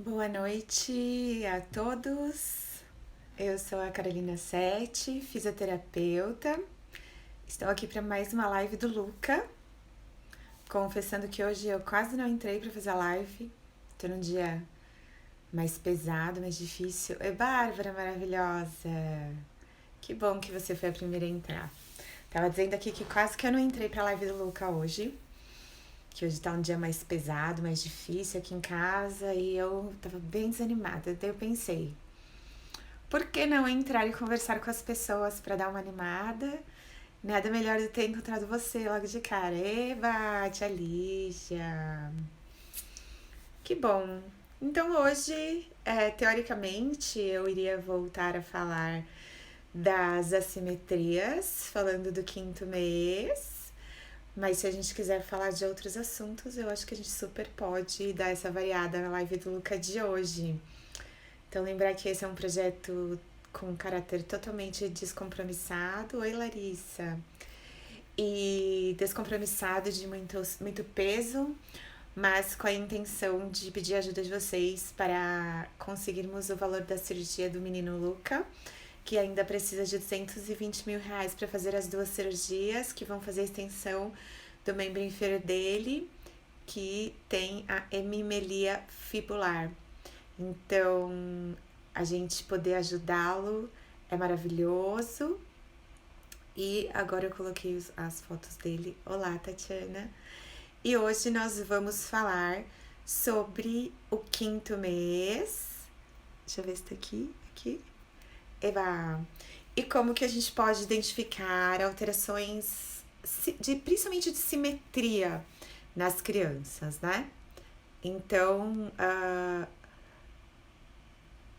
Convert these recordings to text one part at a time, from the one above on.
Boa noite a todos. Eu sou a Carolina Sete, fisioterapeuta. Estou aqui para mais uma live do Luca. Confessando que hoje eu quase não entrei para fazer a live. Estou num dia mais pesado, mais difícil. Oi, Bárbara maravilhosa. Que bom que você foi a primeira a entrar. Tava dizendo aqui que quase que eu não entrei para a live do Luca hoje. Que hoje tá um dia mais pesado, mais difícil aqui em casa e eu tava bem desanimada. Daí eu pensei, por que não entrar e conversar com as pessoas para dar uma animada? Nada melhor do que ter encontrado você logo de cara. Eba, tia Lígia. Que bom. Então hoje, teoricamente, eu iria voltar a falar das assimetrias, falando do quinto mês. Mas se a gente quiser falar de outros assuntos, eu acho que a gente super pode dar essa variada na live do Luca de hoje. Então, lembrar que esse é um projeto com caráter totalmente descompromissado. Oi, Larissa. E descompromissado de muito peso, mas com a intenção de pedir ajuda de vocês para conseguirmos o valor da cirurgia do menino Luca, que ainda precisa de 220 mil reais para fazer as duas cirurgias, que vão fazer a extensão do membro inferior dele, que tem a hemimelia fibular. Então, a gente poder ajudá-lo é maravilhoso. E agora eu coloquei as fotos dele. Olá, Tatiana. E hoje nós vamos falar sobre o quinto mês. Deixa eu ver se tá aqui. Eva. E como que a gente pode identificar alterações, principalmente de simetria nas crianças, né? Então,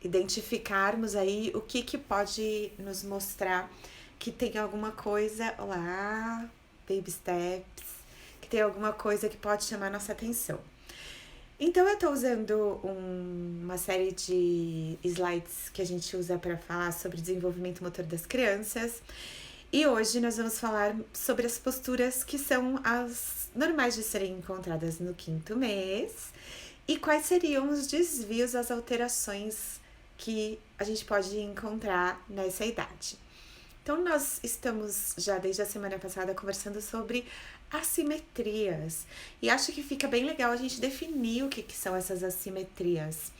identificarmos aí o que pode nos mostrar que tem alguma coisa, olá, baby steps, que tem alguma coisa que pode chamar nossa atenção. Então eu tô usando uma série de slides que a gente usa para falar sobre desenvolvimento motor das crianças. E hoje nós vamos falar sobre as posturas que são as normais de serem encontradas no quinto mês e quais seriam os desvios, as alterações que a gente pode encontrar nessa idade. Então, nós estamos já desde a semana passada conversando sobre assimetrias. E acho que fica bem legal a gente definir o que são essas assimetrias.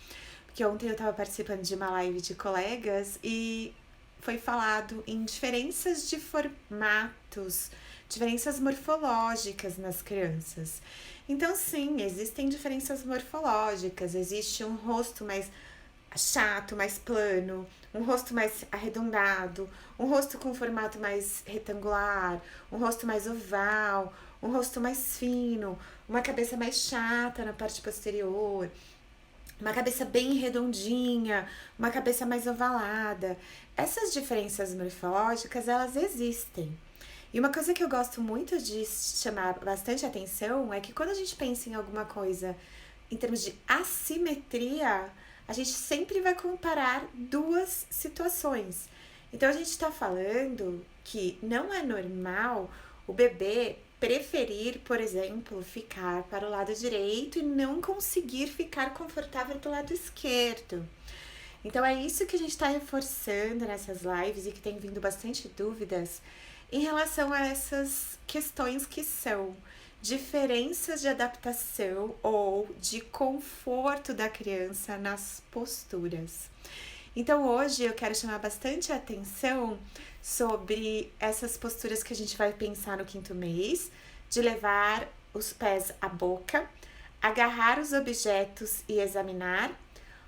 Porque ontem eu estava participando de uma live de colegas e foi falado em diferenças de formatos, diferenças morfológicas nas crianças. Então, sim, existem diferenças morfológicas. Existe um rosto mais chato, mais plano, um rosto mais arredondado, um rosto com formato mais retangular, um rosto mais oval, um rosto mais fino, uma cabeça mais chata na parte posterior, uma cabeça bem redondinha, uma cabeça mais ovalada. Essas diferenças morfológicas, elas existem. E uma coisa que eu gosto muito de chamar bastante atenção é que quando a gente pensa em alguma coisa em termos de assimetria, a gente sempre vai comparar duas situações. Então a gente está falando que não é normal o bebê preferir, por exemplo, ficar para o lado direito e não conseguir ficar confortável do lado esquerdo. Então é isso que a gente está reforçando nessas lives e que tem vindo bastante dúvidas em relação a essas questões que são diferenças de adaptação ou de conforto da criança nas posturas. Então hoje eu quero chamar bastante a atenção sobre essas posturas que a gente vai pensar no quinto mês, de levar os pés à boca, agarrar os objetos e examinar,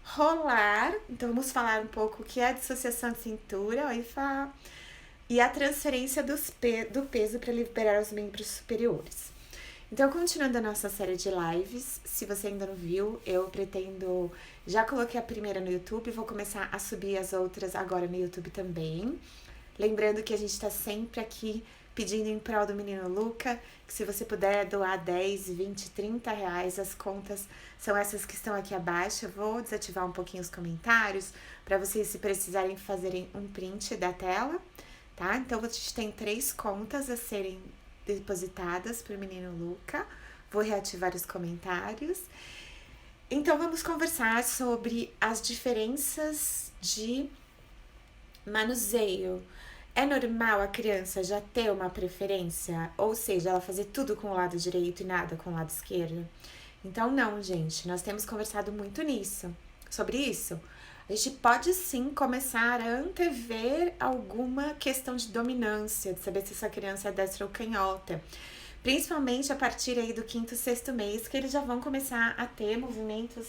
rolar, então vamos falar um pouco o que é a dissociação de cintura, e a transferência do peso para liberar os membros superiores. Então, continuando a nossa série de lives, se você ainda não viu, eu pretendo... Já coloquei a primeira no YouTube, vou começar a subir as outras agora no YouTube também. Lembrando que a gente está sempre aqui pedindo em prol do menino Luca, que se você puder doar 10, 20, 30 reais, as contas são essas que estão aqui abaixo. Eu vou desativar um pouquinho os comentários, para vocês, se precisarem, fazerem um print da tela, tá? Então, a gente tem 3 contas a serem depositadas para o menino Luca. Vou reativar os comentários. Então, vamos conversar sobre as diferenças de manuseio. É normal a criança já ter uma preferência, ou seja, ela fazer tudo com o lado direito e nada com o lado esquerdo? Então, não, gente, nós temos conversado muito sobre isso. A gente pode sim começar a antever alguma questão de dominância, de saber se essa criança é destra ou canhota. Principalmente a partir aí do quinto, sexto mês, que eles já vão começar a ter movimentos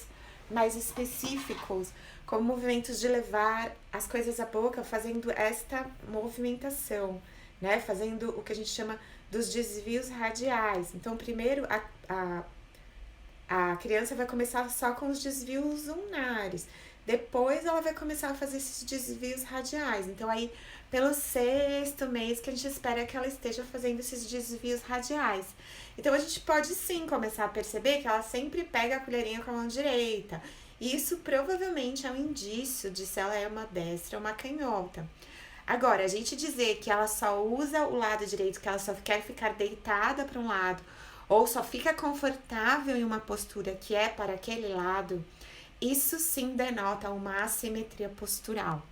mais específicos, como movimentos de levar as coisas à boca, fazendo esta movimentação, né? Fazendo o que a gente chama dos desvios radiais. Então, primeiro a criança vai começar só com os desvios ulnares. Depois ela vai começar a fazer esses desvios radiais. Então, aí, pelo sexto mês que a gente espera que ela esteja fazendo esses desvios radiais. Então, a gente pode sim começar a perceber que ela sempre pega a colherinha com a mão direita. E isso provavelmente é um indício de se ela é uma destra ou uma canhota. Agora, a gente dizer que ela só usa o lado direito, que ela só quer ficar deitada para um lado, ou só fica confortável em uma postura que é para aquele lado, isso sim denota uma assimetria postural.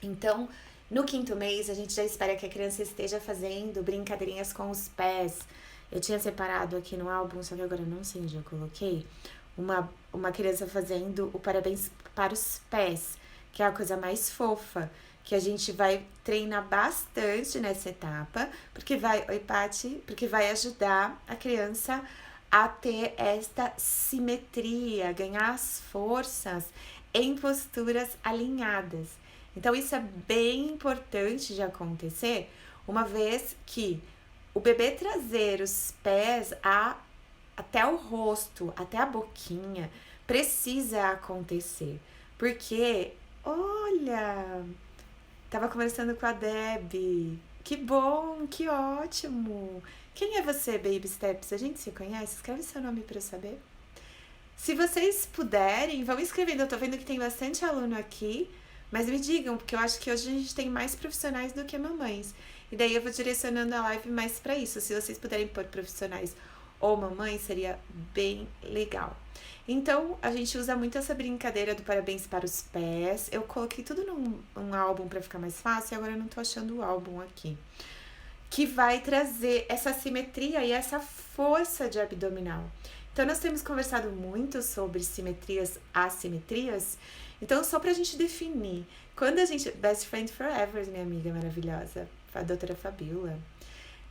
Então, no quinto mês, a gente já espera que a criança esteja fazendo brincadeirinhas com os pés. Eu tinha separado aqui no álbum, só que agora eu não sei onde eu coloquei, uma criança fazendo o parabéns para os pés, que é a coisa mais fofa, que a gente vai treinar bastante nessa etapa, porque vai ajudar a criança a ter esta simetria, ganhar as forças em posturas alinhadas. Então, isso é bem importante de acontecer, uma vez que o bebê trazer os pés até o rosto, até a boquinha, precisa acontecer. Porque, olha, tava conversando com a Deb. Que bom, que ótimo. Quem é você, Baby Steps? A gente se conhece? Escreve seu nome para eu saber. Se vocês puderem, vão escrevendo. Eu tô vendo que tem bastante aluno aqui, mas me digam, porque eu acho que hoje a gente tem mais profissionais do que mamães. E daí eu vou direcionando a live mais para isso. Se vocês puderem pôr profissionais ou mamães, seria bem legal. Então, a gente usa muito essa brincadeira do parabéns para os pés. Eu coloquei tudo num álbum para ficar mais fácil, e agora eu não tô achando o álbum aqui. Que vai trazer essa simetria e essa força de abdominal. Então, nós temos conversado muito sobre simetrias, assimetrias. Então, só pra gente definir, quando a gente... Best Friend Forever, minha amiga maravilhosa, a doutora Fabiola.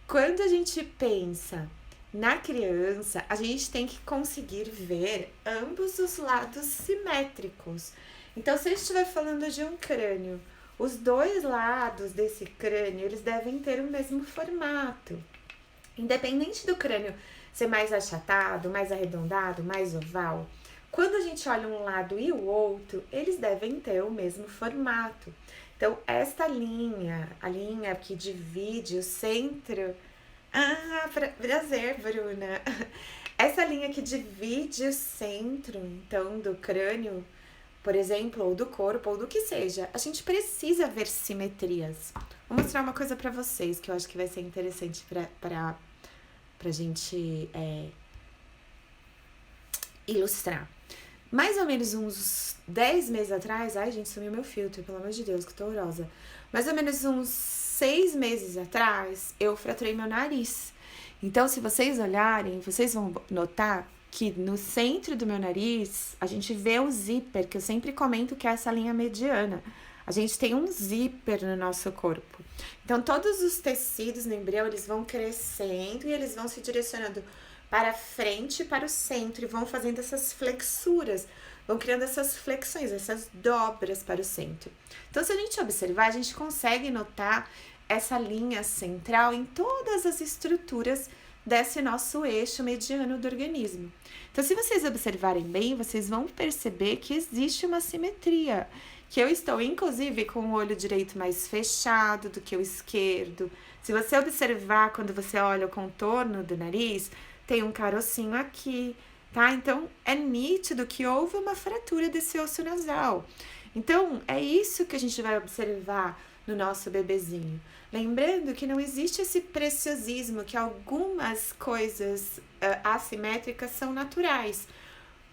Quando a gente pensa na criança, a gente tem que conseguir ver ambos os lados simétricos. Então, se eu estiver falando de um crânio, os dois lados desse crânio, eles devem ter o mesmo formato. Independente do crânio ser mais achatado, mais arredondado, mais oval, quando a gente olha um lado e o outro, eles devem ter o mesmo formato. Então, esta linha, a linha que divide o centro... Ah, prazer, Bruna. Essa linha que divide o centro, então, do crânio, por exemplo, ou do corpo, ou do que seja, a gente precisa ver simetrias. Vou mostrar uma coisa pra vocês que eu acho que vai ser interessante pra gente ilustrar. Mais ou menos uns 10 meses atrás... Ai, gente, sumiu meu filtro, pelo amor de Deus, que tô horrorosa. Mais ou menos uns 6 meses atrás, eu fraturei meu nariz. Então, se vocês olharem, vocês vão notar que no centro do meu nariz, a gente vê o zíper, que eu sempre comento que é essa linha mediana. A gente tem um zíper no nosso corpo. Então, todos os tecidos no embrião, eles vão crescendo e eles vão se direcionando para frente, para o centro, e vão fazendo essas flexuras, vão criando essas flexões, essas dobras para o centro. Então, se a gente observar, a gente consegue notar essa linha central em todas as estruturas desse nosso eixo mediano do organismo. Então, se vocês observarem bem, vocês vão perceber que existe uma simetria, que eu estou, inclusive, com o olho direito mais fechado do que o esquerdo. Se você observar, quando você olha o contorno do nariz, tem um carocinho aqui, tá? Então, é nítido que houve uma fratura desse osso nasal. Então, é isso que a gente vai observar no nosso bebezinho. Lembrando que não existe esse preciosismo, que algumas coisas assimétricas são naturais.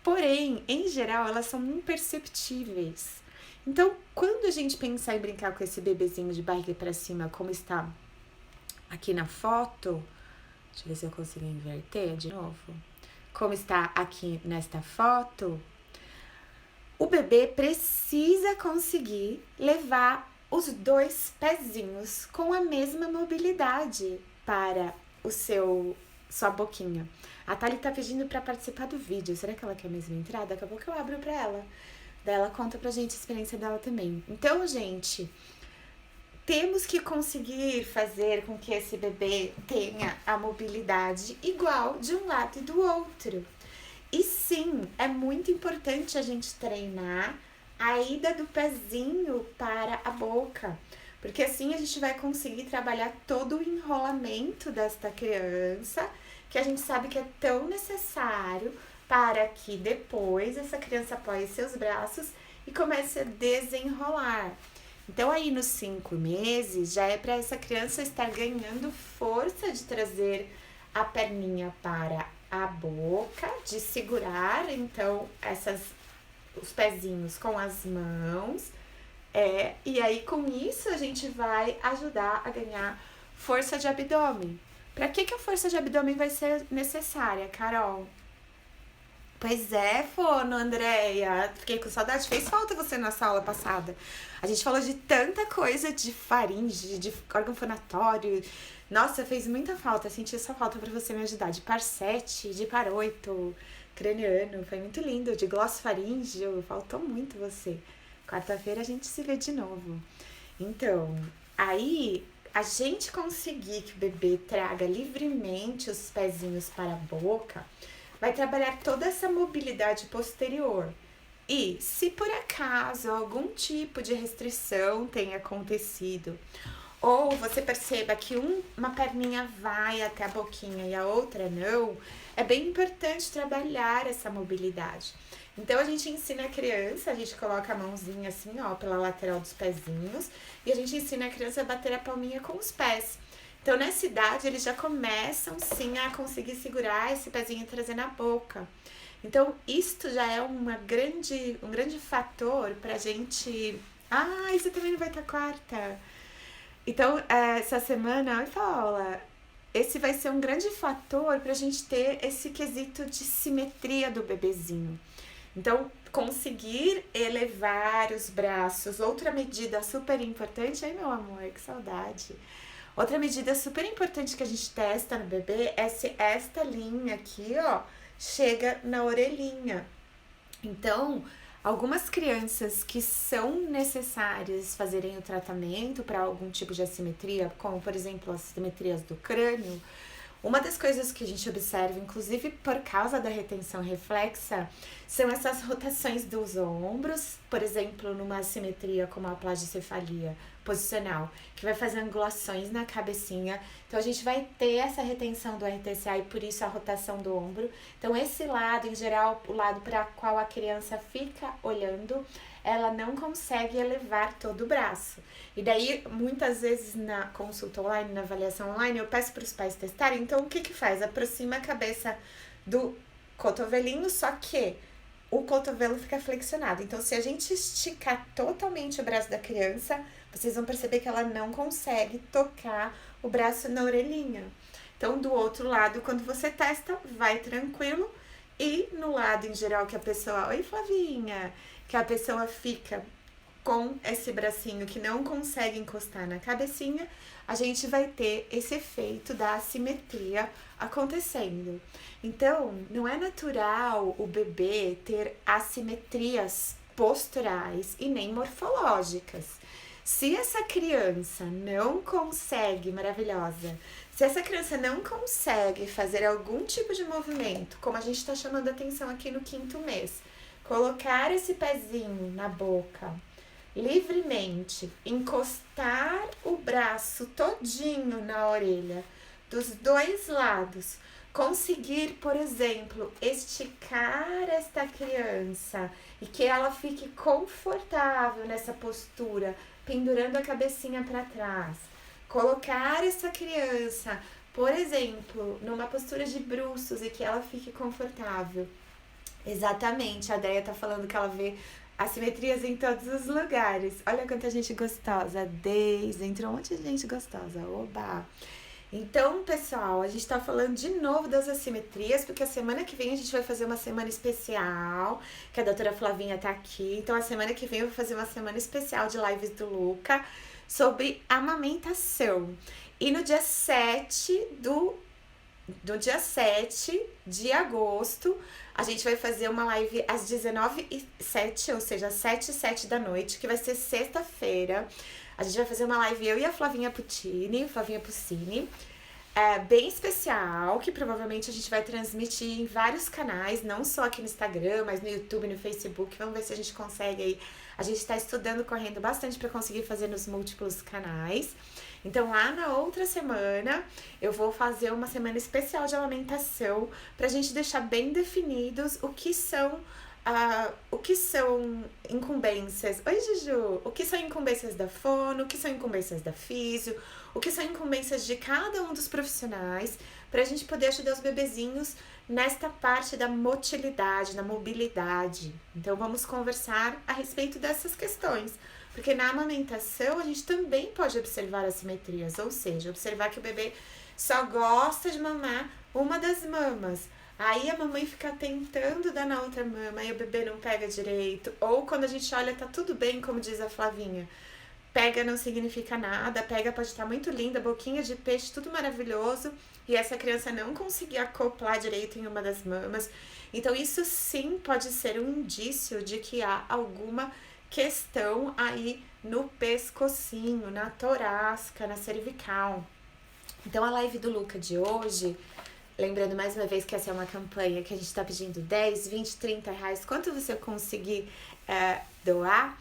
Porém, em geral, elas são imperceptíveis. Então, quando a gente pensar em brincar com esse bebezinho de barriga para cima, como está aqui na foto, deixa eu ver se eu consigo inverter de novo. Como está aqui nesta foto, o bebê precisa conseguir levar os 2 pezinhos com a mesma mobilidade para sua boquinha. A Thali tá pedindo para participar do vídeo. Será que ela quer mesmo entrar? Daqui a pouco eu abro para ela. Daí ela conta pra gente a experiência dela também. Então, gente, temos que conseguir fazer com que esse bebê tenha a mobilidade igual de um lado e do outro. E sim, é muito importante a gente treinar a ida do pezinho para a boca, porque assim a gente vai conseguir trabalhar todo o enrolamento desta criança, que a gente sabe que é tão necessário para que depois essa criança apoie seus braços e comece a desenrolar. Então, aí nos 5 meses, já é para essa criança estar ganhando força de trazer a perninha para a boca, de segurar, então, os pezinhos com as mãos. E aí, com isso, a gente vai ajudar a ganhar força de abdômen. Para que a força de abdômen vai ser necessária, Carol? Pois é, Fono, Andréia. Fiquei com saudade. Fez falta você na aula passada. A gente falou de tanta coisa de faringe, de órgão fonatório. Nossa, fez muita falta. Senti essa falta pra você me ajudar. De parsete, de paroito, craniano. Foi muito lindo. De glossofaríngeo. Faltou muito você. Quarta-feira a gente se vê de novo. Então, aí a gente conseguir que o bebê traga livremente os pezinhos para a boca, vai trabalhar toda essa mobilidade posterior. E se por acaso algum tipo de restrição tenha acontecido, ou você perceba que uma perninha vai até a boquinha e a outra não, é bem importante trabalhar essa mobilidade. Então a gente ensina a criança, a gente coloca a mãozinha assim, ó, pela lateral dos pezinhos, e a gente ensina a criança a bater a palminha com os pés. Então, nessa idade, eles já começam, sim, a conseguir segurar esse pezinho e trazer na boca. Então, isto já é um grande fator pra gente... Ah, você também não vai estar quarta. Então, essa semana, oi, Paula, esse vai ser um grande fator pra gente ter esse quesito de simetria do bebezinho. Então, conseguir elevar os braços. Outra medida super importante. Ai, meu amor, que saudade. Outra medida super importante que a gente testa no bebê é se esta linha aqui, ó, chega na orelhinha. Então, algumas crianças que são necessárias fazerem o tratamento para algum tipo de assimetria, como por exemplo as assimetrias do crânio, uma das coisas que a gente observa, inclusive por causa da retenção reflexa, são essas rotações dos ombros, por exemplo, numa assimetria como a plagicefalia posicional, que vai fazer angulações na cabecinha. Então, a gente vai ter essa retenção do RTCA e por isso a rotação do ombro. Então, esse lado, em geral, o lado para qual a criança fica olhando, ela não consegue elevar todo o braço. E daí, muitas vezes na consulta online, na avaliação online, eu peço para os pais testarem. Então, o que que faz? Aproxima a cabeça do cotovelinho, só que o cotovelo fica flexionado. Então, se a gente esticar totalmente o braço da criança, vocês vão perceber que ela não consegue tocar o braço na orelhinha. Então, do outro lado, quando você testa, vai tranquilo. E no lado, em geral, que a pessoa... Oi, Flavinha! Que a pessoa fica com esse bracinho que não consegue encostar na cabecinha, a gente vai ter esse efeito da assimetria acontecendo. Então, não é natural o bebê ter assimetrias posturais e nem morfológicas. Se essa criança não consegue, maravilhosa, se essa criança não consegue fazer algum tipo de movimento, como a gente está chamando a atenção aqui no 5º mês, colocar esse pezinho na boca livremente, encostar o braço todinho na orelha dos 2 lados, conseguir, por exemplo, esticar esta criança e que ela fique confortável nessa postura, pendurando a cabecinha para trás. Colocar essa criança, por exemplo, numa postura de bruços e que ela fique confortável. Exatamente, a Deia tá falando que ela vê assimetrias em todos os lugares. Olha quanta gente gostosa. Deise, entrou um monte de gente gostosa. Oba! Então, pessoal, a gente tá falando de novo das assimetrias, porque a semana que vem a gente vai fazer uma semana especial, que a doutora Flavinha tá aqui. Então, a semana que vem eu vou fazer uma semana especial de lives do Luca sobre amamentação. E no dia 7 do dia 7 de agosto, a gente vai fazer uma live às 19h07, ou seja, às 7h07 da noite, que vai ser sexta-feira. A gente vai fazer uma live, eu e a Flavinha Puccini, bem especial, que provavelmente a gente vai transmitir em vários canais, não só aqui no Instagram, mas no YouTube, no Facebook. Vamos ver se a gente consegue aí. A gente tá estudando, correndo bastante para conseguir fazer nos múltiplos canais. Então, lá na outra semana, eu vou fazer uma semana especial de amamentação pra gente deixar bem definidos o que são incumbências. Oi, Juju! O que são incumbências da fono, o que são incumbências da físio, o que são incumbências de cada um dos profissionais, pra gente poder ajudar os bebezinhos nesta parte da motilidade, da mobilidade. Então, vamos conversar a respeito dessas questões. Porque na amamentação, a gente também pode observar assimetrias, ou seja, observar que o bebê só gosta de mamar uma das mamas. Aí a mamãe fica tentando dar na outra mama e o bebê não pega direito. Ou quando a gente olha, tá tudo bem, como diz a Flavinha. Pega não significa nada, pega pode estar muito linda, boquinha de peixe, tudo maravilhoso. E essa criança não conseguir acoplar direito em uma das mamas. Então isso sim pode ser um indício de que há alguma questão aí no pescocinho, na torácica, na cervical. Então a live do Luca de hoje, lembrando mais uma vez que essa é uma campanha que a gente tá pedindo 10, 20, 30 reais, quanto você conseguir doar,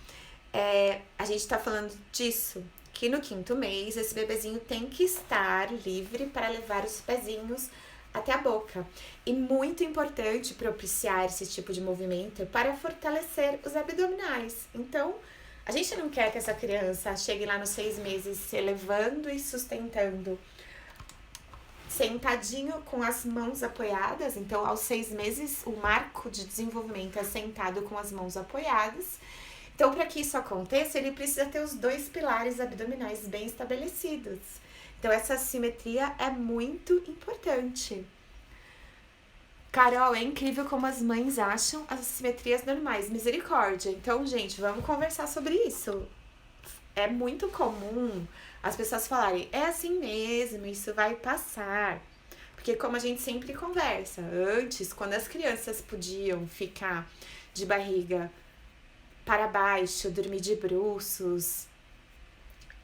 a gente tá falando disso, que no 5º mês esse bebezinho tem que estar livre para levar os pezinhos até a boca. E muito importante propiciar esse tipo de movimento para fortalecer os abdominais. Então, a gente não quer que essa criança chegue lá nos 6 meses se elevando e sustentando sentadinho com as mãos apoiadas. Então, aos 6 meses, o marco de desenvolvimento é sentado com as mãos apoiadas. Então, para que isso aconteça, ele precisa ter os 2 pilares abdominais bem estabelecidos. Então, essa simetria é muito importante. Carol, é incrível como as mães acham as simetrias normais. Misericórdia. Então, gente, vamos conversar sobre isso. É muito comum as pessoas falarem, é assim mesmo, isso vai passar. Porque como a gente sempre conversa, antes, quando as crianças podiam ficar de barriga para baixo, dormir de bruços.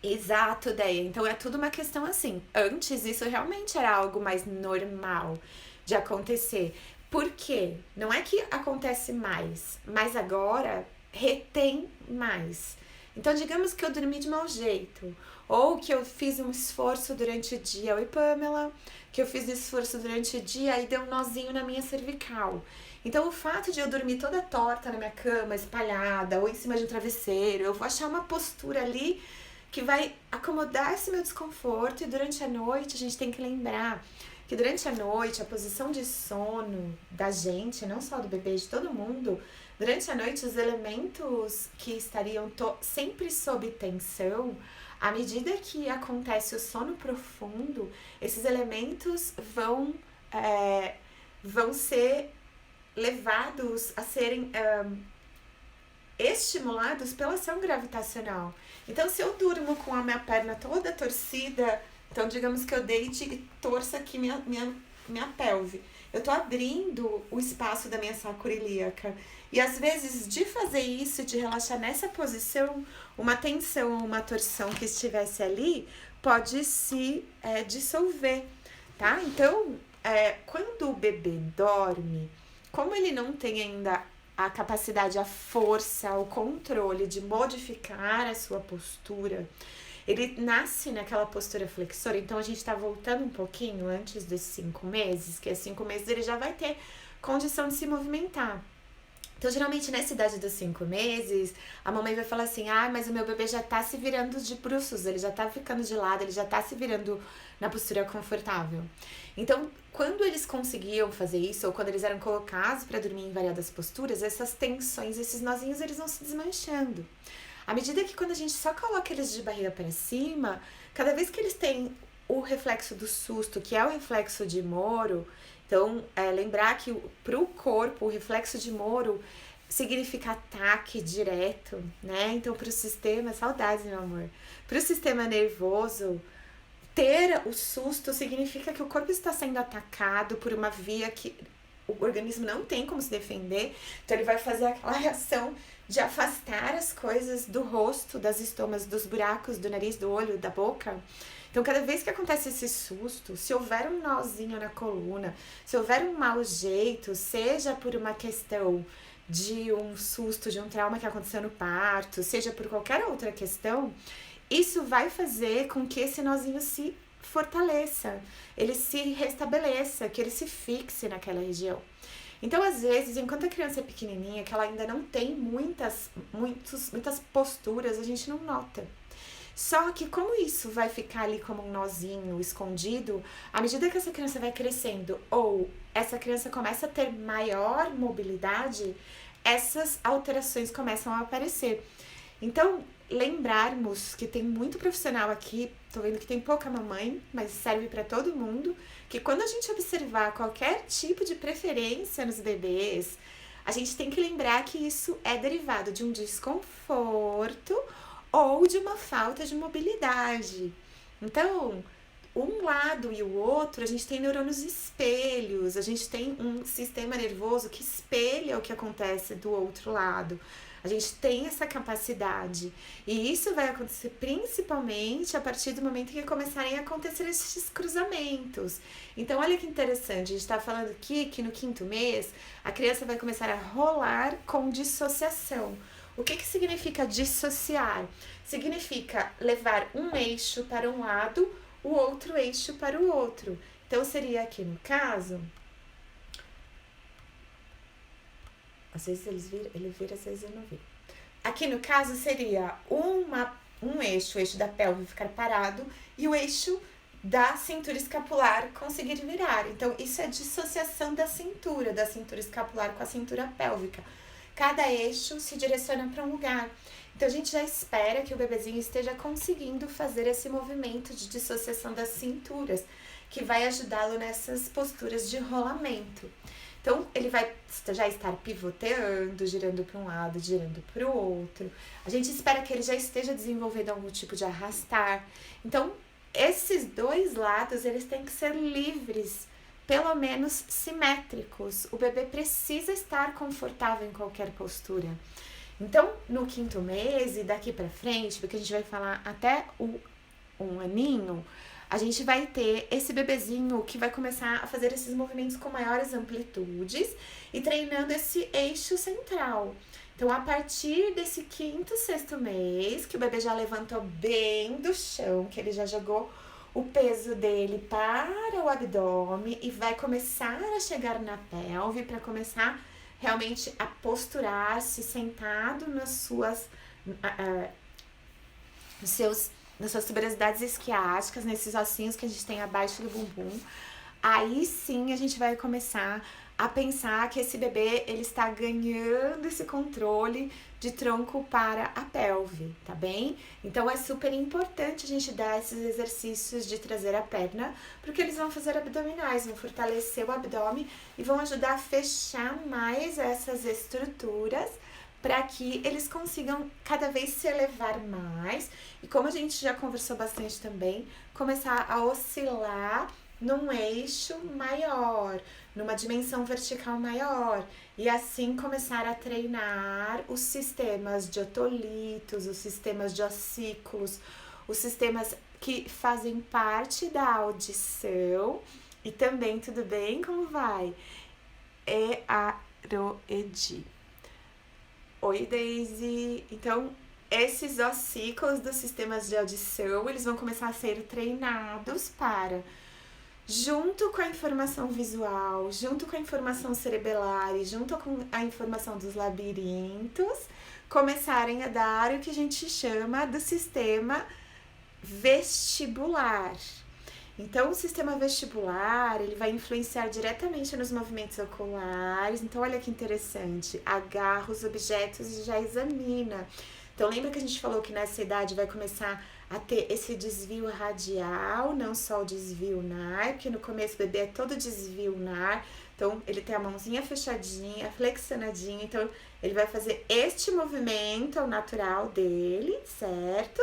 Exato, Deia. Então é tudo uma questão assim. Antes isso realmente era algo mais normal de acontecer. Por quê? Não é que acontece mais, mas agora retém mais. Então, digamos que eu dormi de mau jeito, ou que eu fiz um esforço durante o dia, oi Pamela, que eu fiz um esforço durante o dia e deu um nozinho na minha cervical. Então, o fato de eu dormir toda torta na minha cama, espalhada, ou em cima de um travesseiro, eu vou achar uma postura ali que vai acomodar esse meu desconforto. E durante a noite, a gente tem que lembrar que durante a noite, a posição de sono da gente, não só do bebê, de todo mundo, durante a noite, os elementos que estariam sempre sob tensão, à medida que acontece o sono profundo, esses elementos vão ser levados a serem estimulados pela ação gravitacional. Então, se eu durmo com a minha perna toda torcida, então digamos que eu deite e torça aqui minha pelve, eu tô abrindo o espaço da minha sacro ilíaca. E às vezes, de fazer isso, de relaxar nessa posição, uma tensão ou uma torção que estivesse ali pode se dissolver, tá? Então, quando o bebê dorme, como ele não tem ainda a capacidade, a força, o controle de modificar a sua postura, ele nasce naquela postura flexora. Então, a gente tá voltando um pouquinho antes dos 5 meses, que é 5 meses ele já vai ter condição de se movimentar. Então, geralmente, nessa idade dos 5 meses, a mamãe vai falar assim, ah, mas o meu bebê já tá se virando de bruços, ele já tá ficando de lado, ele já tá se virando na postura confortável. Então, quando eles conseguiam fazer isso, ou quando eles eram colocados para dormir em variadas posturas, essas tensões, esses nozinhos, eles vão se desmanchando. À medida que quando a gente só coloca eles de barriga para cima, cada vez que eles têm o reflexo do susto, que é o reflexo de Moro, então, lembrar que para o corpo, o reflexo de Moro significa ataque direto, né? Então, para o sistema, saudades, meu amor. Para o sistema nervoso, ter o susto significa que o corpo está sendo atacado por uma via que o organismo não tem como se defender. Então, ele vai fazer aquela reação de afastar as coisas do rosto, das estomas, dos buracos, do nariz, do olho, da boca. Então, cada vez que acontece esse susto, se houver um nozinho na coluna, se houver um mau jeito, seja por uma questão de um susto, de um trauma que aconteceu no parto, seja por qualquer outra questão, isso vai fazer com que esse nozinho se fortaleça, ele se restabeleça, que ele se fixe naquela região. Então, às vezes, enquanto a criança é pequenininha, que ela ainda não tem muitas posturas, a gente não nota. Só que como isso vai ficar ali como um nozinho escondido, à medida que essa criança vai crescendo ou essa criança começa a ter maior mobilidade, essas alterações começam a aparecer. Então, lembrarmos que tem muito profissional aqui, tô vendo que tem pouca mamãe, mas serve para todo mundo, que quando a gente observar qualquer tipo de preferência nos bebês, a gente tem que lembrar que isso é derivado de um desconforto ou de uma falta de mobilidade. Então, um lado e o outro, a gente tem neurônios espelhos, a gente tem um sistema nervoso que espelha o que acontece do outro lado. A gente tem essa capacidade. E isso vai acontecer principalmente a partir do momento em que começarem a acontecer esses cruzamentos. Então, olha que interessante, a gente está falando aqui que no 5º mês, a criança vai começar a rolar com dissociação. O que significa dissociar? Significa levar um eixo para um lado, o outro eixo para o outro. Então, seria aqui no caso... Às vezes ele vira, às vezes eu não viro. Aqui no caso seria um eixo, o eixo da pelve ficar parado e o eixo da cintura escapular conseguir virar. Então, isso é dissociação da cintura escapular com a cintura pélvica. Cada eixo se direciona para um lugar. Então, a gente já espera que o bebezinho esteja conseguindo fazer esse movimento de dissociação das cinturas, que vai ajudá-lo nessas posturas de rolamento. Então, ele vai já estar pivoteando, girando para um lado, girando para o outro. A gente espera que ele já esteja desenvolvendo algum tipo de arrastar. Então, esses dois lados, eles têm que ser livres, pelo menos simétricos. O bebê precisa estar confortável em qualquer postura. Então, no 5º mês e daqui para frente, porque a gente vai falar até um aninho, a gente vai ter esse bebezinho que vai começar a fazer esses movimentos com maiores amplitudes e treinando esse eixo central. Então, a partir desse 5º, 6º mês, que o bebê já levantou bem do chão, que ele já jogou o peso dele para o abdômen e vai começar a chegar na pelve para começar realmente a posturar-se sentado nas suas tuberosidades isquiáticas, nesses ossinhos que a gente tem abaixo do bumbum. Aí sim a gente vai começar a pensar que esse bebê ele está ganhando esse controle de tronco para a pelve, tá bem? Então é super importante a gente dar esses exercícios de trazer a perna, porque eles vão fazer abdominais, vão fortalecer o abdômen e vão ajudar a fechar mais essas estruturas para que eles consigam cada vez se elevar mais e, como a gente já conversou bastante também, começar a oscilar num eixo maior, numa dimensão vertical maior, e assim começar a treinar os sistemas de otolitos, os sistemas de ossículos, os sistemas que fazem parte da audição e também, tudo bem? Como vai? Aroedi. Oi, Daisy! Então, esses ossículos dos sistemas de audição, eles vão começar a ser treinados para junto com a informação visual, junto com a informação cerebelar e junto com a informação dos labirintos, começarem a dar o que a gente chama do sistema vestibular. Então, o sistema vestibular, ele vai influenciar diretamente nos movimentos oculares. Então, olha que interessante. Agarra os objetos e já examina. Então, lembra que a gente falou que nessa idade vai começar a ter esse desvio radial, não só o desvio ulnar, porque no começo o bebê é todo desvio ulnar. Então, ele tem a mãozinha fechadinha, flexionadinha. Então, ele vai fazer este movimento ao natural dele, certo?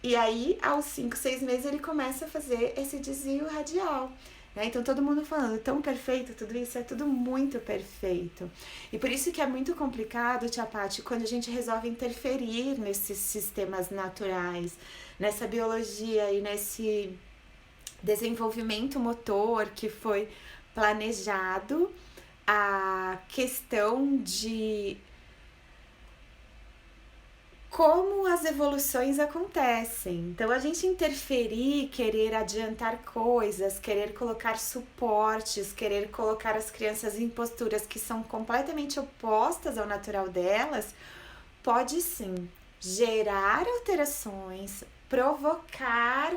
E aí, aos 5, 6 meses, ele começa a fazer esse desvio radial. Né? Então, todo mundo falando, tão perfeito, tudo isso é tudo muito perfeito. E por isso que é muito complicado, Tia Paty, quando a gente resolve interferir nesses sistemas naturais, nessa biologia e nesse desenvolvimento motor que foi planejado, a questão de como as evoluções acontecem. Então, a gente interferir, querer adiantar coisas, querer colocar suportes, querer colocar as crianças em posturas que são completamente opostas ao natural delas, pode sim gerar alterações, provocar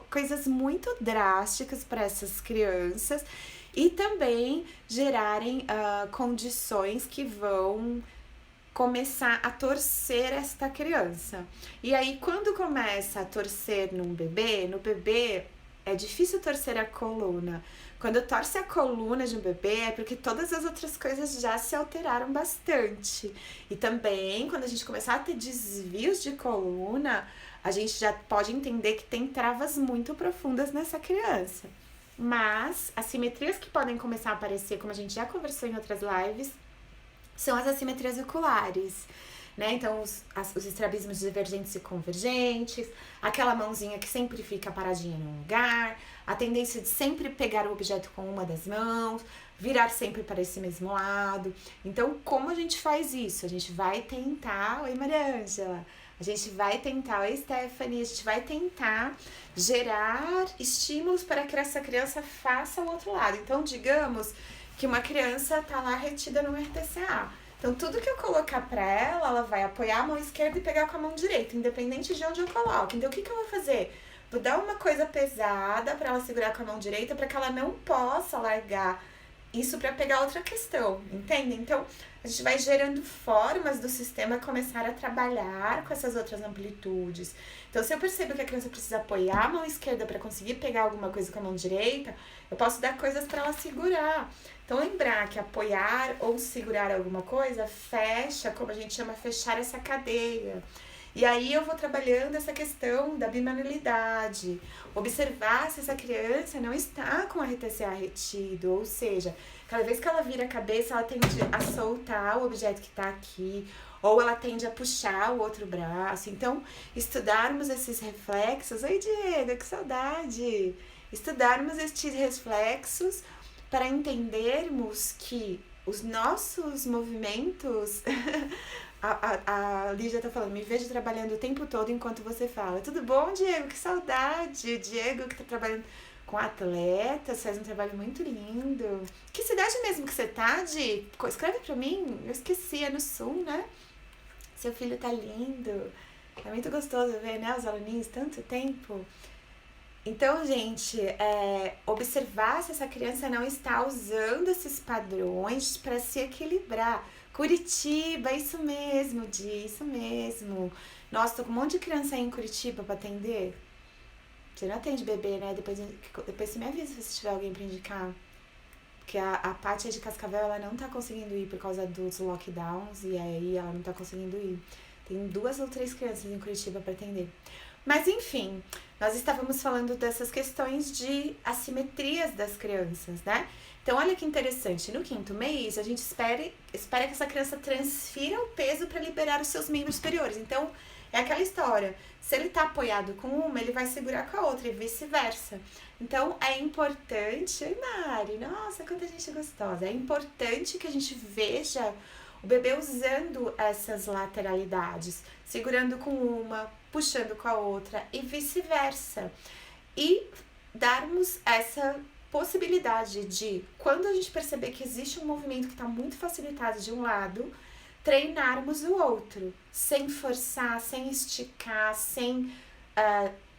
coisas muito drásticas para essas crianças e também gerarem condições que vão começar a torcer esta criança. E aí, quando começa a torcer no bebê é difícil torcer a coluna. Quando torce a coluna de um bebê é porque todas as outras coisas já se alteraram bastante. E também, quando a gente começar a ter desvios de coluna, a gente já pode entender que tem travas muito profundas nessa criança. Mas, assimetrias que podem começar a aparecer, como a gente já conversou em outras lives, são as assimetrias oculares, né? Então, os estrabismos divergentes e convergentes, aquela mãozinha que sempre fica paradinha num lugar, a tendência de sempre pegar o objeto com uma das mãos, virar sempre para esse mesmo lado. Então, como a gente faz isso? A gente vai tentar... Oi, Maria Ângela! A gente vai tentar... Oi, Stephanie! A gente vai tentar gerar estímulos para que essa criança faça o outro lado. Então, digamos que uma criança tá lá retida no RTCA. Então, tudo que eu colocar pra ela, ela vai apoiar a mão esquerda e pegar com a mão direita, independente de onde eu coloque. Então, o que eu vou fazer? Vou dar uma coisa pesada pra ela segurar com a mão direita, pra que ela não possa largar isso pra pegar outra questão, entende? Então, a gente vai gerando formas do sistema começar a trabalhar com essas outras amplitudes. Então, se eu percebo que a criança precisa apoiar a mão esquerda para conseguir pegar alguma coisa com a mão direita, eu posso dar coisas para ela segurar. Então, lembrar que apoiar ou segurar alguma coisa fecha, como a gente chama, fechar essa cadeia. E aí eu vou trabalhando essa questão da bimanualidade, observar se essa criança não está com a RTCA retido, ou seja, cada vez que ela vira a cabeça, ela tende a soltar o objeto que está aqui, ou ela tende a puxar o outro braço. Então, estudarmos esses reflexos... Oi, Diego, que saudade! Estudarmos estes reflexos para entendermos que os nossos movimentos... A Lígia tá falando, me vejo trabalhando o tempo todo enquanto você fala. Tudo bom, Diego? Que saudade! O Diego que tá trabalhando com atletas, faz um trabalho muito lindo. Que cidade mesmo que você tá, Di? Escreve pra mim. Eu esqueci, é no sul, né? Seu filho tá lindo. É muito gostoso ver, né, os aluninhos, tanto tempo. Então, gente, observar se essa criança não está usando esses padrões para se equilibrar. Curitiba, isso mesmo, Di, isso mesmo. Nossa, tô com um monte de criança aí em Curitiba para atender. Você não atende bebê, né? Depois você me avisa se tiver alguém para indicar. Porque a Paty é de Cascavel, ela não tá conseguindo ir por causa dos lockdowns. E aí ela não tá conseguindo ir. Tem 2 ou 3 crianças em Curitiba para atender. Mas enfim, nós estávamos falando dessas questões de assimetrias das crianças, né? Então, olha que interessante, no 5º mês, a gente espera que essa criança transfira o peso para liberar os seus membros superiores. Então, é aquela história, se ele está apoiado com uma, ele vai segurar com a outra e vice-versa. Então, é importante... Oi, Mari, nossa, quanta gente gostosa! É importante que a gente veja o bebê usando essas lateralidades, segurando com uma, puxando com a outra e vice-versa. E darmos essa possibilidade de, quando a gente perceber que existe um movimento que está muito facilitado de um lado, treinarmos o outro, sem forçar, sem esticar, sem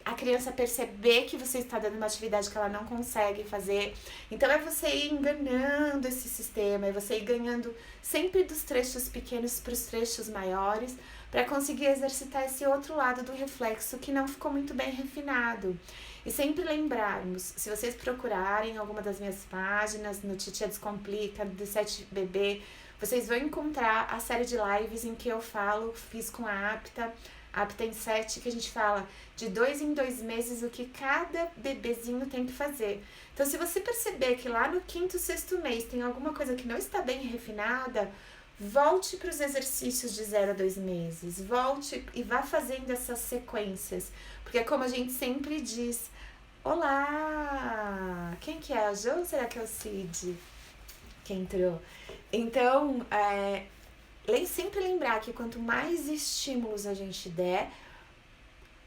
a criança perceber que você está dando uma atividade que ela não consegue fazer. Então é você ir enganando esse sistema, é você ir ganhando sempre dos trechos pequenos para os trechos maiores, para conseguir exercitar esse outro lado do reflexo que não ficou muito bem refinado. E sempre lembrarmos, se vocês procurarem alguma das minhas páginas, no Titia Descomplica, do D7BB, vocês vão encontrar a série de lives em que eu fiz com a Apta em 7, que a gente fala de 2 em 2 meses o que cada bebezinho tem que fazer. Então, se você perceber que lá no 5º, 6º mês tem alguma coisa que não está bem refinada, volte para os exercícios de 0 a 2 meses. Volte e vá fazendo essas sequências. Porque como a gente sempre diz, olá, quem que é a Jo ou será que é o Cid que entrou? Então, sempre lembrar que quanto mais estímulos a gente der,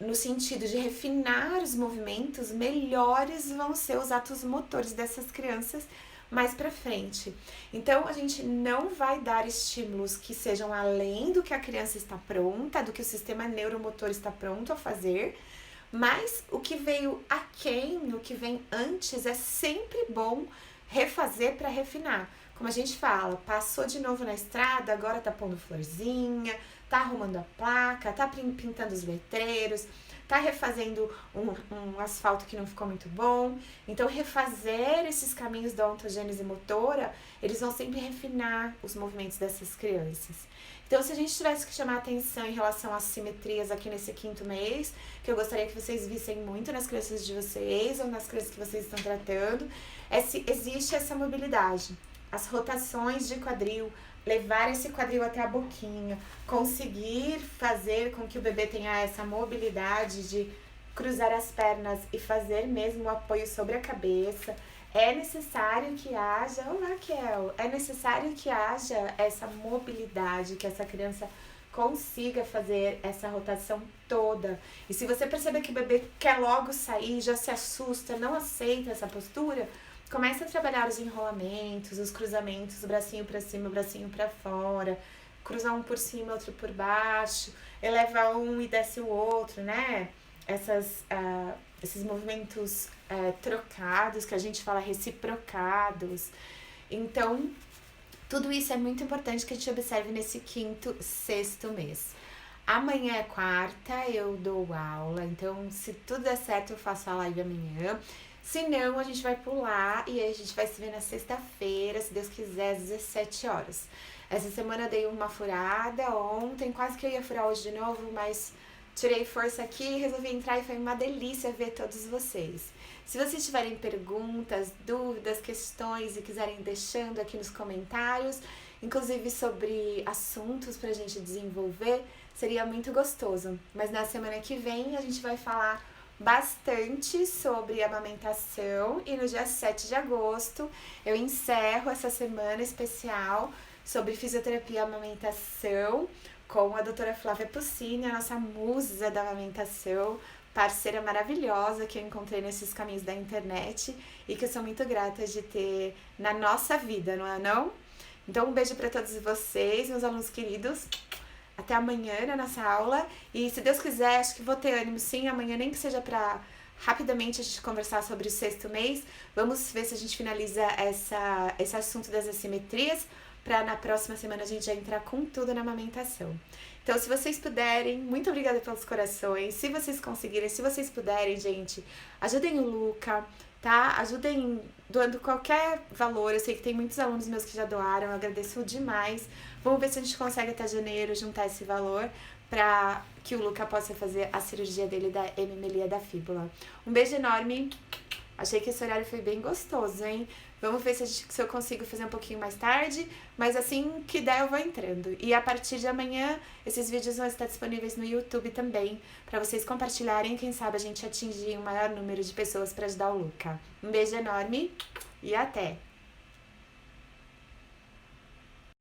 no sentido de refinar os movimentos, melhores vão ser os atos motores dessas crianças mais pra frente. Então, a gente não vai dar estímulos que sejam além do que a criança está pronta, do que o sistema neuromotor está pronto a fazer, mas o que veio aquém, o que vem antes, é sempre bom refazer para refinar. Como a gente fala, passou de novo na estrada, agora tá pondo florzinha, tá arrumando a placa, tá pintando os letreiros, tá refazendo um asfalto que não ficou muito bom. Então, refazer esses caminhos da ontogênese motora, eles vão sempre refinar os movimentos dessas crianças. Então, se a gente tivesse que chamar atenção em relação às simetrias aqui nesse 5º mês, que eu gostaria que vocês vissem muito nas crianças de vocês ou nas crianças que vocês estão tratando, existe essa mobilidade. As rotações de quadril, levar esse quadril até a boquinha, conseguir fazer com que o bebê tenha essa mobilidade de cruzar as pernas e fazer mesmo o apoio sobre a cabeça. É necessário que haja, é necessário que haja essa mobilidade, que essa criança consiga fazer essa rotação toda. E se você perceber que o bebê quer logo sair, já se assusta, não aceita essa postura, comece a trabalhar os enrolamentos, os cruzamentos, bracinho para cima, bracinho para fora, cruzar um por cima, outro por baixo, eleva um e desce o outro, né? Esses movimentos trocados, que a gente fala reciprocados. Então, tudo isso é muito importante que a gente observe nesse 5º, 6º mês. Amanhã é quarta, eu dou aula, então se tudo der certo eu faço a live amanhã. Se não, a gente vai pular e aí a gente vai se ver na sexta-feira, se Deus quiser, às 17 horas. Essa semana eu dei uma furada ontem, quase que eu ia furar hoje de novo, mas tirei força aqui, resolvi entrar e foi uma delícia ver todos vocês. Se vocês tiverem perguntas, dúvidas, questões e quiserem deixando aqui nos comentários, inclusive sobre assuntos pra gente desenvolver, seria muito gostoso. Mas na semana que vem a gente vai falar bastante sobre amamentação e no dia 7 de agosto eu encerro essa semana especial sobre fisioterapia e amamentação com a doutora Flávia Puccini, a nossa musa da amamentação, parceira maravilhosa que eu encontrei nesses caminhos da internet e que eu sou muito grata de ter na nossa vida, não é não? Então um beijo para todos vocês, meus alunos queridos. Até amanhã na nossa aula. E se Deus quiser, acho que vou ter ânimo sim amanhã, nem que seja para rapidamente a gente conversar sobre o 6º mês. Vamos ver se a gente finaliza esse assunto das assimetrias, para na próxima semana a gente já entrar com tudo na amamentação. Então, se vocês puderem, muito obrigada pelos corações. Se vocês conseguirem, se vocês puderem, gente, ajudem o Luca, tá? Ajudem doando qualquer valor. Eu sei que tem muitos alunos meus que já doaram, eu agradeço demais. Vamos ver se a gente consegue até janeiro juntar esse valor para que o Luca possa fazer a cirurgia dele da hemimelia da fíbula. Um beijo enorme. Achei que esse horário foi bem gostoso, hein? Vamos ver se eu consigo fazer um pouquinho mais tarde, mas assim que der eu vou entrando. E a partir de amanhã, esses vídeos vão estar disponíveis no YouTube também, para vocês compartilharem, quem sabe a gente atingir um maior número de pessoas para ajudar o Luca. Um beijo enorme e até!